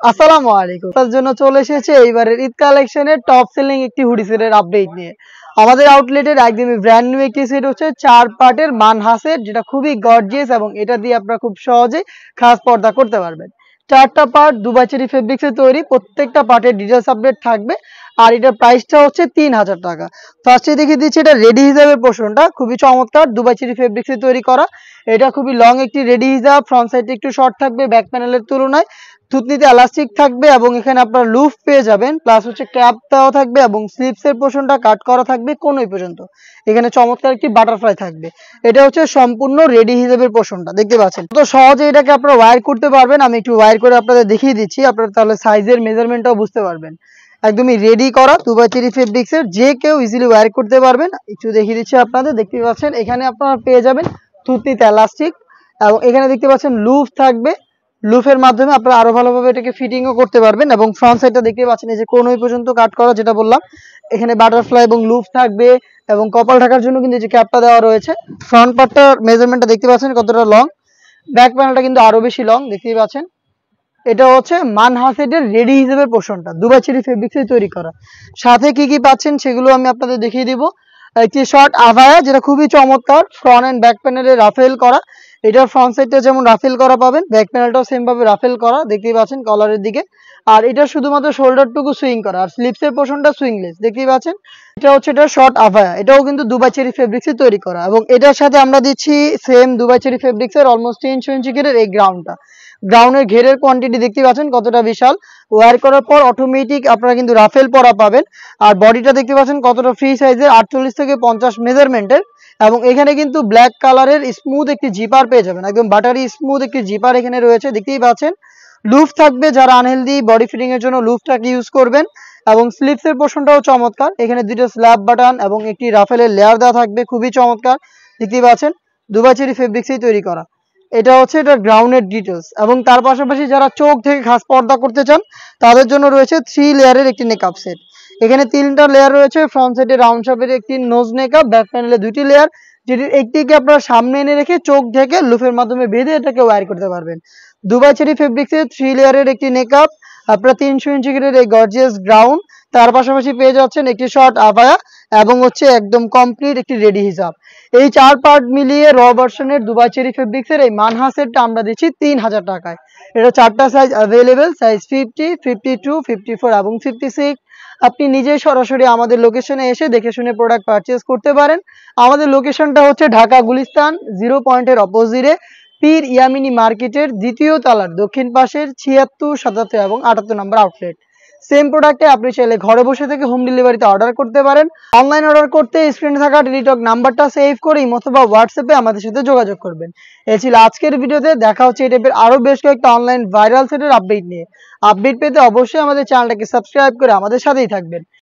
আসসালামু আলাইকুম। তার জন্য চলে এসেছে এইবারের ঈদ কালেকশনের টপ সেলিং একটি হুডি সেটের আপডেট নিয়ে। আমাদের আউটলেটের একদমই ব্র্যান্ড নিউ একটি সেট হচ্ছে 4 পার্টের মানহা সেট, যেটা খুবই গর্জিয়াস এবং এটা দিয়ে আপনারা খুব সহজেই খাস পর্দা করতে পারবেন। 4টা পার্ট দুবাই চেরি ফেব্রিক্সে তৈরি, প্রত্যেকটা পার্টের ডিটেলস আপডেট থাকবে। আর এটার প্রাইসটা হচ্ছে 3000 টাকা। ফার্স্টে দেখিয়ে দিচ্ছি এটা রেডি হিজাবের পোর্শনটা, খুবই চমৎকার দুবাই চেরি ফেব্রিক্সে তৈরি করা। এটা খুবই লং একটি রেডি হিজাব, ফ্রন্ট সাইডে একটু শর্ট থাকবে ব্যাক প্যানেলের তুলনায়। থুতনিতে এলাস্টিক থাকবে এবং এখানে আপনার লুফ পেয়ে যাবেন, প্লাস হচ্ছে ক্যাপ দেওয়া থাকবে এবং স্লিপসের পোর্শনটা কাট করা থাকবে কোনই পর্যন্ত। এখানে চমৎকার একটি বাটারফ্লাই থাকবে। এটা হচ্ছে সম্পূর্ণ রেডি হিসেবের পোর্শনটা, দেখতে পাচ্ছেন তো সহজে এটাকে আপনারা ওয়্যার করতে পারবেন। আমি একটু ওয়্যার করে আপনাদের দেখিয়ে দিচ্ছি, আপনারা তাহলে সাইজের মেজারমেন্টটাও বুঝতে পারবেন। একদমই রেডি করা দুবাই চেরি ফেব্রিক্সের, যে কেউ ইজিলি ওয়্যার করতে পারবেন। একটু দেখিয়ে দিচ্ছি আপনাদের, দেখতে পাচ্ছেন এখানে আপনারা পেয়ে যাবেন থুতনিতে এলাস্টিক এবং এখানে দেখতে পাচ্ছেন লুফ থাকবে। লুফের মাধ্যমে আপনারা আরো ভালোভাবে এটাকে ফিটিংও করতে পারবেন। এবং ফ্রন্ট সাইডটা দেখতে পাচ্ছেন এই যে কোনই পর্যন্ত কাট করা, যেটা বললাম এখানে বাটারফ্লাই এবং লুফ থাকবে এবং কপাল ঢাকার জন্য কিন্তু এই যে ক্যাপটা দেওয়া রয়েছে। ফ্রন্ট পার্টটার মেজারমেন্টটা দেখতে পাচ্ছেন কতটা লং, ব্যাক প্যানেলটা কিন্তু আরো বেশি লং, দেখতেই পাচ্ছেন। এটা হচ্ছে মানহা সেটের রেডি হিসেবে পোর্শনটা, দুবাই চেরি ফেব্রিক্সে তৈরি করা। সাথে কি কি পাচ্ছেন সেগুলো আমি আপনাদের দেখিয়ে দিব। একটি শর্ট আভায়া, যেটা খুবই চমৎকার, ফ্রন্ট এন্ড ব্যাক প্যানেলে রাফেল করা। এটার ফ্রন্ট সাইডটা যেমন রাফেল করা পাবেন, ব্যাক প্যানেলটাও সেম ভাবে রাফেল করা, দেখতেই পাচ্ছেন কলারের দিকে। আর এটা শুধুমাত্র শোল্ডারটুকু সুইং করা, আর স্লিপসের পোর্শনটা সুইংলেস, দেখতেই পাচ্ছেন। এটা হচ্ছে এটা শর্ট আভায়া, এটাও কিন্তু দুবাই চেরি ফেব্রিক্সে তৈরি করা। এবং এটার সাথে আমরা দিচ্ছি সেম দুবাই চেরি ফেব্রিক্সের অলমোস্ট 300 ইঞ্চি ঘেরের এই গ্রাউন্ডটা। গ্রাউন্ডের ঘেরের কোয়ান্টিটি দেখতে পাচ্ছেন কতটা বিশাল। ওয়্যার করার পর অটোমেটিক আপনারা কিন্তু রাফেল পরা পাবেন। আর বডিটা দেখতে পাচ্ছেন কতটা ফ্রি সাইজের, 48 থেকে 50 মেজারমেন্টের। এবং এখানে কিন্তু ব্ল্যাক কালারের স্মুথ একটি জিপার পেয়ে যাবেন, একদম বাটারি স্মুথ একটি জিপার এখানে রয়েছে, দেখতেই পাচ্ছেন। লুফ থাকবে, যারা আনহেলদি বডি ফিটিং এর জন্য লুফটাকে ইউজ করবেন। এবং স্লিপসের পোর্শনটাও চমৎকার, এখানে দুটো স্ল্যাব বাটন এবং একটি রাফেলের লেয়ার দেওয়া থাকবে, খুবই চমৎকার, দেখতেই পাচ্ছেন দুবাই চেরি ফেব্রিক্সেই তৈরি করা। এটা হচ্ছে এটা গ্রাউন্ডের ডিটেলস। এবং তার পাশাপাশি যারা চোখ থেকে খাস পর্দা করতে চান তাদের জন্য রয়েছে 3 লেয়ারের একটি নেকআপ সেট। এখানে 3টা লেয়ার রয়েছে, ফ্রন্ট সাইডে রাউন্ড শেপের একটি নোজ নেকআপ, ব্যাক প্যানেলে 2টি লেয়ার, যেটির একটিকে আপনারা সামনে এনে রেখে চোখ ঢেকে লুফের মাধ্যমে বেঁধে এটাকে ওয়্যার করতে পারবেন। দুবাই চেরি ফেব্রিক্সের 3 লেয়ারের একটি নেকআপ, আপনারা 300 ইঞ্চি গ্রেডের এই গর্জিয়াস গ্রাউন্ড, তার পাশাপাশি পেয়ে যাচ্ছেন একটি শর্ট আভায়া এবং হচ্ছে একদম কমপ্লিট একটি রেডি হিসাব। এই 4 পার্ট মিলিয়ে র ভার্সনের দুবাই চেরি ফেব্রিক্সের এই মানহা সেটটা আমরা দিচ্ছি 3000 টাকায়। এটা 4টা সাইজ অ্যাভেলেবেল, সাইজ 50, 52, 54 এবং 56। আপনি নিজেই সরাসরি আমাদের লোকেশনে এসে দেখে শুনে প্রোডাক্ট পারচেজ করতে পারেন। আমাদের লোকেশনটা হচ্ছে ঢাকা গুলিস্তান 0 পয়েন্টের অপোজিটে, পীর ইয়ামিনী মার্কেটের 2য় তলার দক্ষিণ পাশের 76, 77 এবং 78 নম্বর আউটলেট। সেম প্রোডাক্টে আপনি চাইলে ঘরে বসে থেকে হোম ডেলিভারিতে অর্ডার করতে পারেন। অনলাইন অর্ডার করতে স্ক্রিনে থাকা টেলিটক নাম্বারটা সেভ করে অথবা হোয়াটসঅ্যাপে আমাদের সাথে যোগাযোগ করবেন। এই ছিল আজকের ভিডিওতে, দেখা হচ্ছে এই টাইপের আরো বেশ কয়েকটা অনলাইন ভাইরাল সেটের আপডেট নিয়ে। আপডেট পেতে অবশ্যই আমাদের চ্যানেলটাকে সাবস্ক্রাইব করে আমাদের সাথেই থাকবেন।